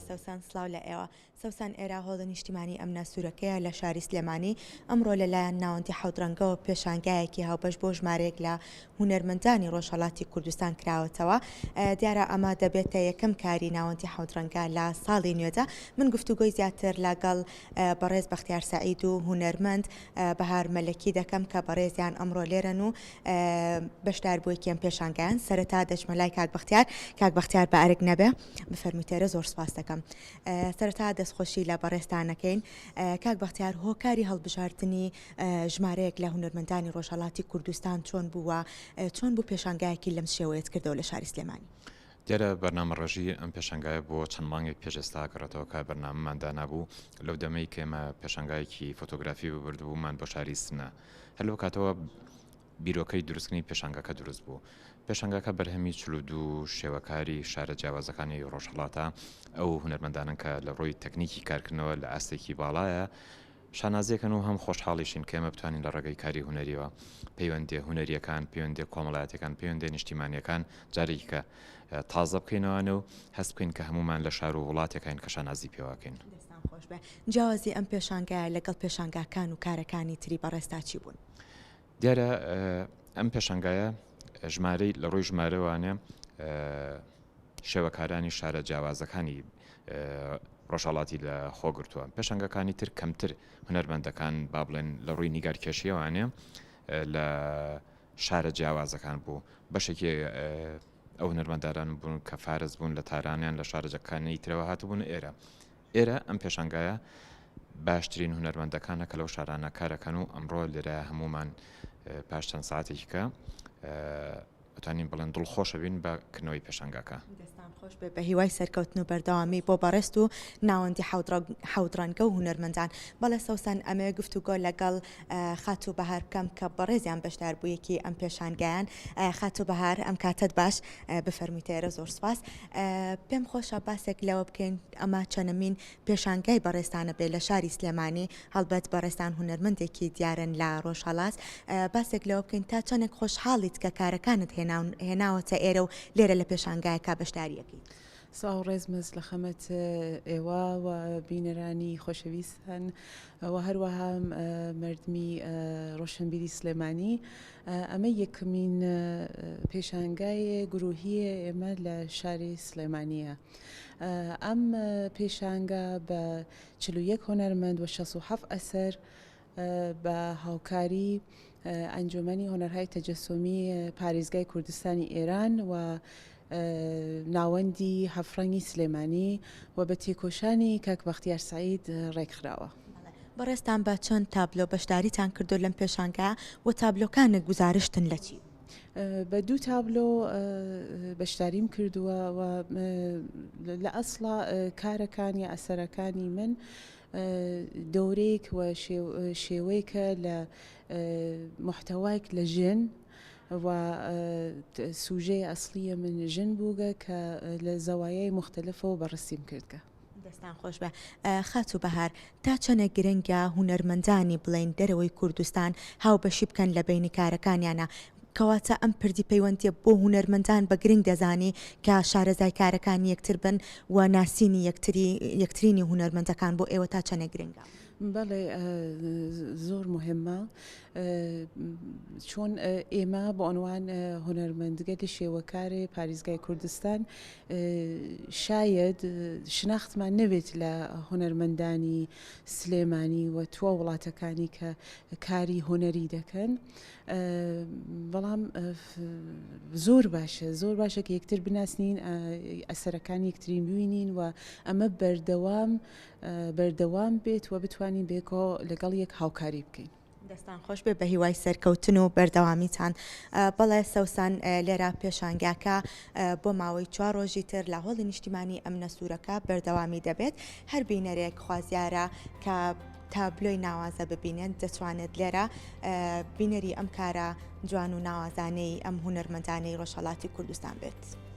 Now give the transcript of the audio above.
سەوسان سلااو لە ئێوە سەوسان ئێرا هۆڵە نیشتیمانی ئەم ناسوورەکەیە لە شاری سلێمانی ئەمڕۆ لەلایەن ناوەندی حەوتڕەنگەوە پێشانگایەکی هاوبەش بۆ ژمارەیەک لە هونەرمەندانی ڕۆژهەڵاتی کوردستان کراوەتەوە دیارە ئەمە دەبێتە یەکەم کاری ناوەندی حەوتڕەنگە لە ساڵی نوێدا من گفتوگۆی زیاتر لەگەڵ بەڕێز بەختیار سەعید و هونەرمەند بەهار مەلەکی دەکەم کە بەڕێزیان ئەمڕۆ لێرەن و بەشدار بۆ یەکێم پێشانگایان سەرەتا دەچمە لای کاک بەختیار بە ئارێک نەبێ بفەرموویتێرە زۆر سپاس دەکەم سەرەتا دەستخۆشی لە بەڕێستانەکەین کاک بەختیار هۆکاری هەڵبژاردننی ژمارەیەک لە هونەرمەندانی ڕۆژهەڵاتی کوردستان چۆن بووە چۆن بوو پێشانگایەکی لەم شێوەیەت کردەوە لە شاری سلێمانی دیارە بەرنامە ڕێژی ئەم پێشنگایە بۆ چەند مانگێک پێشێستا کڕێتەوە کە بەرنامەماندا نبوو لەو دەمەی کێمە پێشنگایەکی فۆتۆگرافی ببردبوومان بۆ شاری سنە هەلو کاتەوە بیرۆکەی دروستکردنی پێشنگەکە دروست بوو پێشنگەکە بەرهەمی 42 شێوەکاری شارە جیاوازەکانی ڕۆژهەڵاتە ئەو هونەرمەندانن کە لە ڕۆی تەکنیکی کارکردنەوە لە ئاستێکی باڵایە شانازیەکەن و هەم خۆشحاڵیشین کێمە بتوانین لە ڕێگەی کاری هونەریەوە پەیوەندی هونەریەکان پەیوەندی کۆمەڵایەتەکان پەیوەندی نیشتیمانیەکان جارێکی کە تازە بکەینەوەنە و هەست بکەین کە هەمومان لە شار و وڵاتێکین کە شانازی پێواکەین جیاوازی ئەم پێشانگایە لەگەڵ پێشانگاکان و کارەکانی تری بەڕێستا چی بوون دیارە ئەم پێشنگایە ژمارەی لە ڕۆی ژمارەوانێ شێوەکارانی شارە جیاوازەکانی ڕۆژهەڵاتی لە خۆگرتووە پێشنگەکانی تر کەمتر هونەرمەندەکان با بڵێن لە ڕووی نیگارکێشیەوانێ لە شارە جیاوازەکان بوو بەشێکی ئەو هونەرمەنداران بوون کە فارز بوون لە تارانیان لە شارەجەکانی ترەوە هاتبوون ئێرە ئەم پێشنگایە باشترین هونەرمەندەکانە کە لەو شارانە کارەکەن و ئەمڕۆ لێرە هەمومان پاش چەند ساعتێکی کە ئەتوانین بڵێن دڵخۆشە بین بەکردنەوەی پێشنگاکە خۆش بێ بە هیوای سەرکەوتن و بەردەوامی بۆ بەڕێست و ناوەندی حەوتڕەنگە و هونەرمەندان بەڵێ سەوسان ئەمێ گفتوگۆ لەگەڵ خات و بەهار بکەم کە بەڕێزیان بەشدار بوویەکی ئەم پێشانگایان خات و بەهار ئەم کاتت باش بفەرمیتێرە زۆر سپاس پێم خۆشە باسێک لەوە بکەین ئەمە چەنەمین پێشانگای بەڕێستانە بێ لە شاری سلێمانی هەڵبەت بەڕێستان هونەرمەندێکی دیارن لە ڕۆژهەڵات باسێک لەوە بکەین تا چەندێک خۆشحاڵیت کە کارەکانت هێناوەتە ئێرە و لێرە لە پێشانگایەکە بەشداریەکەی ساو ڕێزمەز لە خەمەت ئێوە و بینەرانی خۆشەویستن و هەروەها مردمی ڕۆشنبیری سلێمانی ئەمە یەکمین پێشانگای گروهیە ئێمە لە شاری سلێمانیە ئەم پێشانگا بە 41 هۆنەرمەند و 67 ئەسەر بە هاوکاری ئەنجومەنی هۆنەرهای تەجەسومی پارێزگای کوردستانی ئێران و ناوەندی هەفرەنگی سلێمانی و بە تێکۆشانی کاک بەختیار سەعید ڕێکخراوە بەڕێستان بە چەند تابلۆ بەشداریتان کردو لەم پێشانگا و تابلۆکانێک گزارشتن لە چی بە دوو تابلۆ بەشداریم کردووە و لە ئەسڵا کارەکانی ئەسەرەکانی من دەورێک و شێوەیەکە لە محتەوایك لە ژن و سوژەی ئەسلیە من ژن بووگە کە لە زەوایای مختلفەوە بەڕستیم کردگە دەستان خۆش بە خات و بەهار تا چەنە گرنگە هونەرمەندانی بڵین دەرەوەی کوردستان هاوبەشی بکەن لە بینی کارەکانیانە کەواتە ئەم پردی پەیوەندیە بۆ هونەرمەندان بە گرنگ دەزانی کە شارەزای کارەکانی یەکتر بن و ناسینی یەکترینی هونەرمەندەکان بۆ ئێوە تا چەنە گرنگە بەڵێ زۆر مهمە چۆن ئێمە بە عنوان هونەرمەندگەلی شێوەکاری پارێزگای کوردستان شاید شناختمان نەبێت لە هونەرمەندانی سلێمانی و توە وڵاتەکانی کە کاری هونەری دەکەن بەڵام زۆر باشە کە یەکتر بناسنین ئەسەرەکانی یەکترین ببینین و ئەمە بەردەوام بێت و بتوانین بێکۆ لەگەڵ یەک هاوکاری بکەین دەستان خۆش بێ بە هیوای سەرکەوتن و بەردەوامیتان بەڵێ سەوسان لێرە پێشانگاکە بۆ ماوەی 4 ڕۆژی تر لە هۆڵی نیشتیمانی ئەم نەسوورەکە بەردەوامی دەبێت هەر بینەرێک خوازیارە کە تابلۆی ناوازە ببینێت دەتوانێت لێرە بینەری ئەم کارە جوان و ناوازانەی ئەم هونەرمەندانەی ڕۆژهەڵاتی کوردستان بێت.